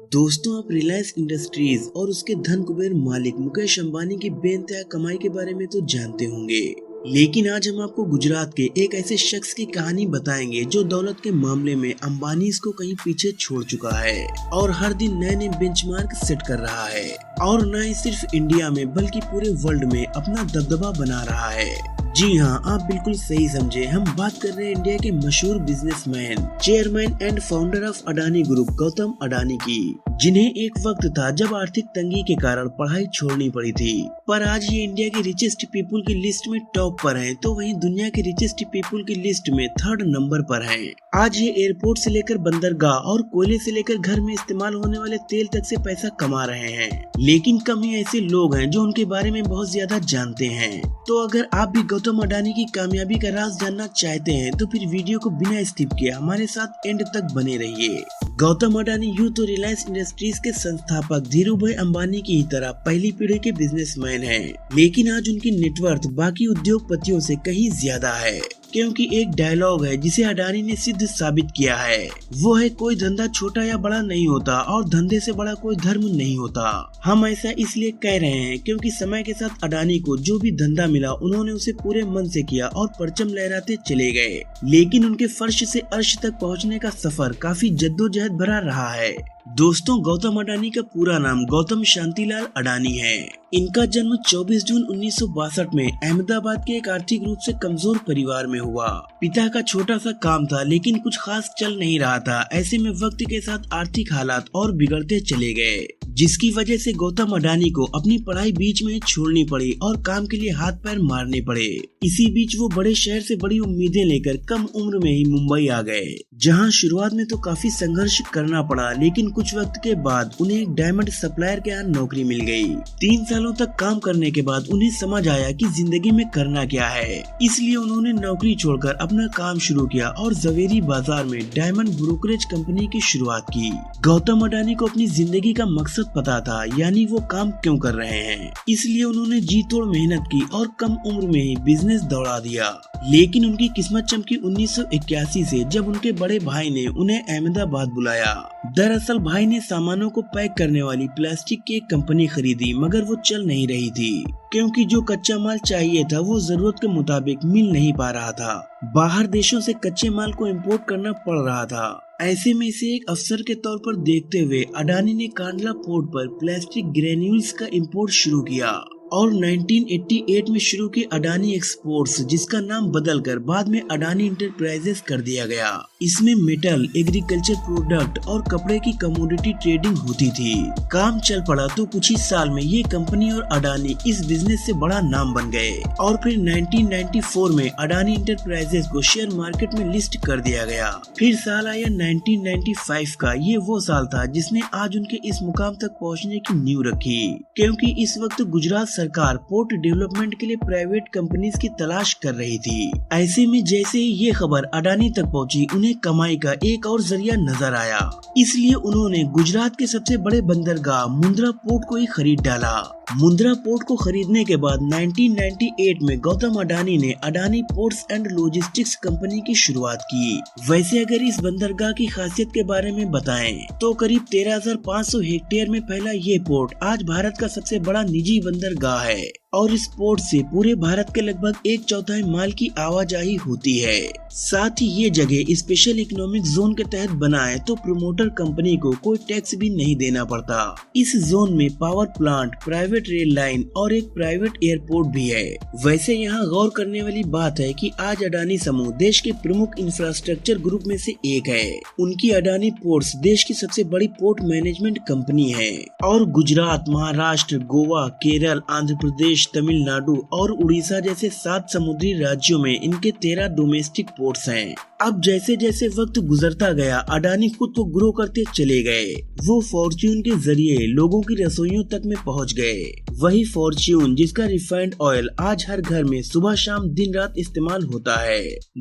दोस्तों, आप रिलायंस इंडस्ट्रीज और उसके धन कुबेर मालिक मुकेश अंबानी की बेइंतहा कमाई के बारे में तो जानते होंगे, लेकिन आज हम आपको गुजरात के एक ऐसे शख्स की कहानी बताएंगे जो दौलत के मामले में अंबानी को कहीं पीछे छोड़ चुका है और हर दिन नए नए बेंचमार्क सेट कर रहा है और न ही सिर्फ इंडिया में बल्कि पूरे वर्ल्ड में अपना दबदबा बना रहा है। जी हाँ, आप बिल्कुल सही समझे। हम बात कर रहे हैं इंडिया के मशहूर businessman, chairman and founder of Adani group Gautam Adani की, जिन्हें एक वक्त था जब आर्थिक तंगी के कारण पढ़ाई छोड़नी पड़ी थी, पर आज ये इंडिया के रिचेस्ट पीपुल की लिस्ट में टॉप पर हैं, तो वहीं दुनिया के रिचेस्ट पीपुल की लिस्ट में 3rd नंबर पर हैं। आज ये एयरपोर्ट से लेकर बंदरगाह और कोयले से लेकर घर में इस्तेमाल होने वाले तेल तक से पैसा कमा रहे हैं, लेकिन कम ही ऐसे लोग हैं जो उनके बारे में बहुत ज्यादा जानते हैं। तो अगर आप भी गौतम अडानी की कामयाबी का राज जानना चाहते हैं तो फिर वीडियो को बिना स्किप किए हमारे साथ एंड तक बने रहिए। गौतम अडानी यूं तो रिलायंस इंडस्ट्रीज के संस्थापक धीरूभाई अंबानी की ही तरह पहली पीढ़ी के बिजनेसमैन हैं, लेकिन आज उनकी नेटवर्थ बाकी उद्योगपतियों से कहीं ज्यादा है, क्योंकि एक डायलॉग है जिसे अडानी ने सिद्ध साबित किया है, वो है कोई धंधा छोटा या बड़ा नहीं होता और धंधे से बड़ा कोई धर्म नहीं होता। हम ऐसा इसलिए कह रहे हैं क्योंकि समय के साथ अडानी को जो भी धंधा मिला उन्होंने उसे पूरे मन से किया और परचम लहराते चले गए, लेकिन उनके फर्श से अर्श तक पहुंचने का सफर काफी जद्दोजहद भरा रहा है। दोस्तों, गौतम अडानी का पूरा नाम गौतम शांतिलाल अडानी है। इनका जन्म 24 जून 1962 में अहमदाबाद के एक आर्थिक रूप से कमजोर परिवार में हुआ। पिता का छोटा सा काम था लेकिन कुछ खास चल नहीं रहा था। ऐसे में वक्त के साथ आर्थिक हालात और बिगड़ते चले गए, जिसकी वजह से गौतम अडानी को अपनी पढ़ाई बीच में छोड़नी पड़ी और काम के लिए हाथ पैर मारने पड़े। इसी बीच वो बड़े शहर से बड़ी उम्मीदें लेकर कम उम्र में ही मुंबई आ गए, जहां शुरुआत में तो काफी संघर्ष करना पड़ा, लेकिन कुछ वक्त के बाद उन्हें एक डायमंड सप्लायर के यहाँ नौकरी मिल गई। 3 सालों तक काम करने के बाद उन्हें समझ आया कि जिंदगी में करना क्या है, इसलिए उन्होंने नौकरी छोड़कर अपना काम शुरू किया और जवेरी बाजार में डायमंड ब्रोकरेज कंपनी की शुरुआत की। गौतम अडानी को अपनी जिंदगी का मकसद पता था, यानी वो काम क्यों कर रहे हैं, इसलिए उन्होंने जी तोड़ मेहनत की और कम उम्र में ही बिजनेस दौड़ा दिया। लेकिन उनकी किस्मत चमकी 1981 से, जब उनके बड़े भाई ने उन्हें अहमदाबाद बुलाया। दरअसल भाई ने सामानों को पैक करने वाली प्लास्टिक की एक कंपनी खरीदी, मगर वो चल नहीं रही थी क्योंकि जो कच्चा माल चाहिए था वो जरूरत के मुताबिक मिल नहीं पा रहा था। बाहर देशों से कच्चे माल को इंपोर्ट करना पड़ रहा था। ऐसे में इसे एक अवसर के तौर पर देखते हुए अडानी ने कांडला पोर्ट पर प्लास्टिक ग्रेन्यूल्स का इंपोर्ट शुरू किया और 1988 में शुरू की अडानी एक्सपोर्ट्स, जिसका नाम बदलकर बाद में अडानी इंटरप्राइजेस कर दिया गया। इसमें मेटल, एग्रीकल्चर प्रोडक्ट और कपड़े की कमोडिटी ट्रेडिंग होती थी। काम चल पड़ा तो कुछ ही साल में ये कंपनी और अडानी इस बिजनेस से बड़ा नाम बन गए और फिर 1994 में अडानी इंटरप्राइजेस को शेयर मार्केट में लिस्ट कर दिया गया। फिर साल आया 1995 का। ये वो साल था जिसने आज उनके इस मुकाम तक पहुँचने की नींव रखी, क्योंकि इस वक्त गुजरात सरकार पोर्ट डेवलपमेंट के लिए प्राइवेट कंपनीज की तलाश कर रही थी। ऐसे में जैसे ही ये खबर अडानी तक पहुंची, उन्हें कमाई का एक और जरिया नजर आया, इसलिए उन्होंने गुजरात के सबसे बड़े बंदरगाह मुंद्रा पोर्ट को ही खरीद डाला। मुंद्रा पोर्ट को खरीदने के बाद 1998 में गौतम अडानी ने Adani ports and logistics company की शुरुआत की। वैसे अगर इस बंदरगाह की खासियत के बारे में बताएं तो करीब 13,500 हेक्टेयर में फैला ये पोर्ट आज भारत का सबसे बड़ा निजी बंदरगाह है और इस पोर्ट से पूरे भारत के लगभग 1/4 माल की आवाजाही होती है। साथ ही ये जगह स्पेशल इकोनॉमिक जोन के तहत बना है, तो प्रमोटर कंपनी को कोई टैक्स भी नहीं देना पड़ता। इस जोन में power plant, private rail line और एक प्राइवेट एयरपोर्ट भी है। वैसे यहाँ गौर करने वाली बात है कि आज अडानी समूह देश के प्रमुख इंफ्रास्ट्रक्चर ग्रुप में से एक है। उनकी अडानी पोर्ट्स देश की सबसे बड़ी पोर्ट मैनेजमेंट कंपनी है और गुजरात, महाराष्ट्र, गोवा, केरल, आंध्र प्रदेश, तमिलनाडु और उड़ीसा जैसे 7 समुद्री राज्यों में इनके 13 डोमेस्टिक पोर्ट्स हैं। अब जैसे जैसे वक्त गुजरता गया, अडानी खुद तो ग्रो करते चले गए। वो फॉर्च्यून के जरिए लोगों की रसोइयों तक में पहुंच गए। वही फॉर्च्यून जिसका रिफाइंड ऑयल आज हर घर में सुबह शाम दिन रात इस्तेमाल होता है।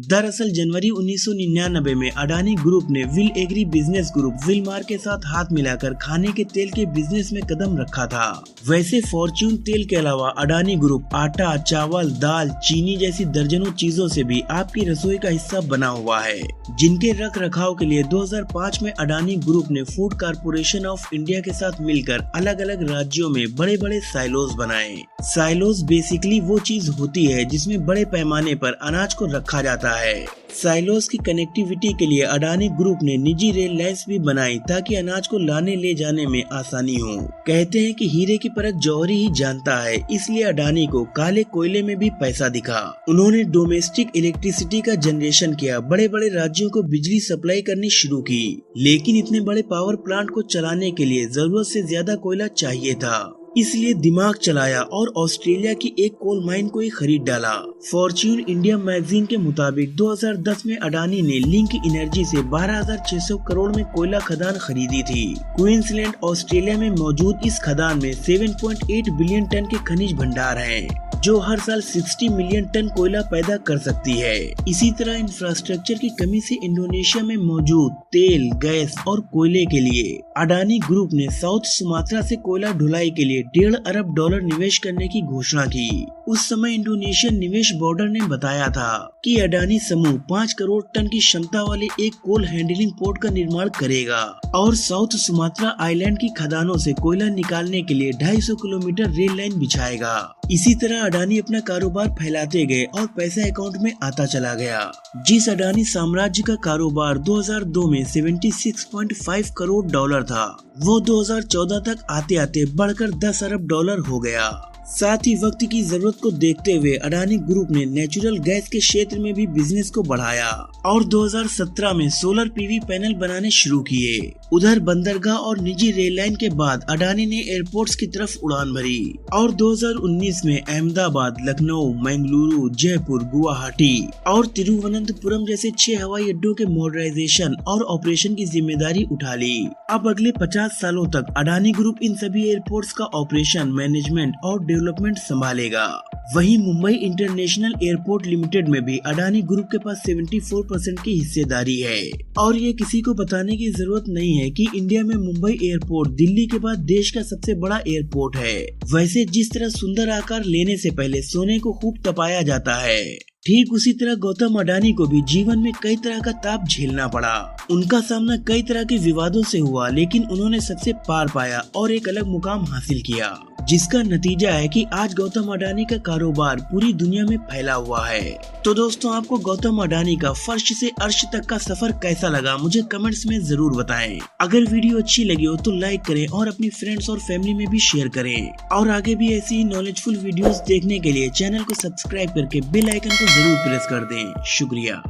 दरअसल जनवरी 1999 में अडानी ग्रुप ने will agri business group Wilmar के साथ हाथ मिलाकर खाने के तेल के बिजनेस में कदम रखा था। वैसे फॉर्च्यून तेल के अलावा अडानी ग्रुप आटा, चावल, दाल, चीनी जैसी दर्जनों चीजों से भी आपकी रसोई का हिस्सा बना हुआ है, जिनके रख रखाव के लिए 2005 में अडानी ग्रुप ने फूड कॉर्पोरेशन ऑफ इंडिया के साथ मिलकर अलग अलग राज्यों में बड़े बड़े साइलोज बनाए। साइलोज बेसिकली वो चीज होती है जिसमें बड़े पैमाने पर अनाज को रखा जाता है। साइलोज की कनेक्टिविटी के लिए अडानी ग्रुप ने निजी रेल लाइन्स भी बनाई ताकि अनाज को लाने ले जाने में आसानी हो। कहते हैं कि हीरे की परख जौहरी ही जानता है, इसलिए अडानी को काले कोयले में भी पैसा दिखा। उन्होंने डोमेस्टिक इलेक्ट्रिसिटी का जनरेशन किया, बड़े बड़े राज्यों को बिजली सप्लाई करनी शुरू की, लेकिन इतने बड़े पावर प्लांट को चलाने के लिए जरूरत से ज्यादा कोयला चाहिए था। इसलिए दिमाग चलाया और ऑस्ट्रेलिया की एक कोल माइन को ही खरीद डाला। फॉर्च्यून इंडिया मैगजीन के मुताबिक 2010 में अडानी ने लिंक एनर्जी से 12,600 करोड़ में कोयला खदान खरीदी थी। क्वींसलैंड ऑस्ट्रेलिया में मौजूद इस खदान में 7.8 बिलियन टन के खनिज भंडार हैं, जो हर साल 60 मिलियन टन कोयला पैदा कर सकती है। इसी तरह इंफ्रास्ट्रक्चर की कमी से इंडोनेशिया में मौजूद तेल, गैस और कोयले के लिए अडानी ग्रुप ने साउथ सुमात्रा से कोयला ढुलाई के लिए $1.5 अरब निवेश करने की घोषणा की। उस समय इंडोनेशियन निवेश बोर्ड ने बताया था कि अडानी समूह 5 करोड़ टन की क्षमता वाले एक कोल हैंडलिंग पोर्ट का निर्माण करेगा और साउथ सुमात्रा आइलैंड की खदानों से कोयला निकालने के लिए 250 किलोमीटर रेल लाइन बिछाएगा। इसी तरह अडानी अपना कारोबार फैलाते गए और पैसा अकाउंट में आता चला गया। जिस अडानी साम्राज्य का कारोबार 2002 में $76.5 करोड़ था, वो 2014 तक आते आते बढ़कर $10 अरब हो गया। साथ ही वक्त की जरूरत को देखते हुए अडानी ग्रुप ने नेचुरल गैस के क्षेत्र में भी बिजनेस को बढ़ाया और 2017 में सोलर पीवी पैनल बनाने शुरू किए। उधर बंदरगाह और निजी रेल लाइन के बाद अडानी ने एयरपोर्ट्स की तरफ उड़ान भरी और 2019 में अहमदाबाद, लखनऊ, मंगलुरु, जयपुर, गुवाहाटी और तिरुवनंतपुरम जैसे 6 हवाई अड्डों के मॉडर्नाइजेशन और ऑपरेशन की जिम्मेदारी उठा ली। अब अगले 50 सालों तक अडानी ग्रुप इन सभी एयरपोर्ट्स का ऑपरेशन, मैनेजमेंट और डेवलपमेंट संभालेगा। वहीं मुंबई इंटरनेशनल एयरपोर्ट लिमिटेड में भी अडानी ग्रुप के पास 74% की हिस्सेदारी है और ये किसी को बताने की जरूरत नहीं है कि इंडिया में मुंबई एयरपोर्ट दिल्ली के बाद देश का सबसे बड़ा एयरपोर्ट है। वैसे जिस तरह सुंदर आकार लेने से पहले सोने को खूब तपाया जाता है, ठीक उसी तरह गौतम अडानी को भी जीवन में कई तरह का ताप झेलना पड़ा। उनका सामना कई तरह के विवादों से हुआ, लेकिन उन्होंने सबसे पार पाया और एक अलग मुकाम हासिल किया, जिसका नतीजा है कि आज गौतम अडानी का कारोबार पूरी दुनिया में फैला हुआ है। तो दोस्तों, आपको गौतम अडानी का फर्श से अर्श तक का सफर कैसा लगा, मुझे कमेंट्स में जरूर बताएं। अगर वीडियो अच्छी लगी हो तो लाइक करें और अपनी फ्रेंड्स और फैमिली में भी शेयर करें और आगे भी ऐसी ही नॉलेजफुल वीडियोस देखने के लिए चैनल को सब्सक्राइब करके बेल आइकन को जरूर प्रेस कर दें। शुक्रिया।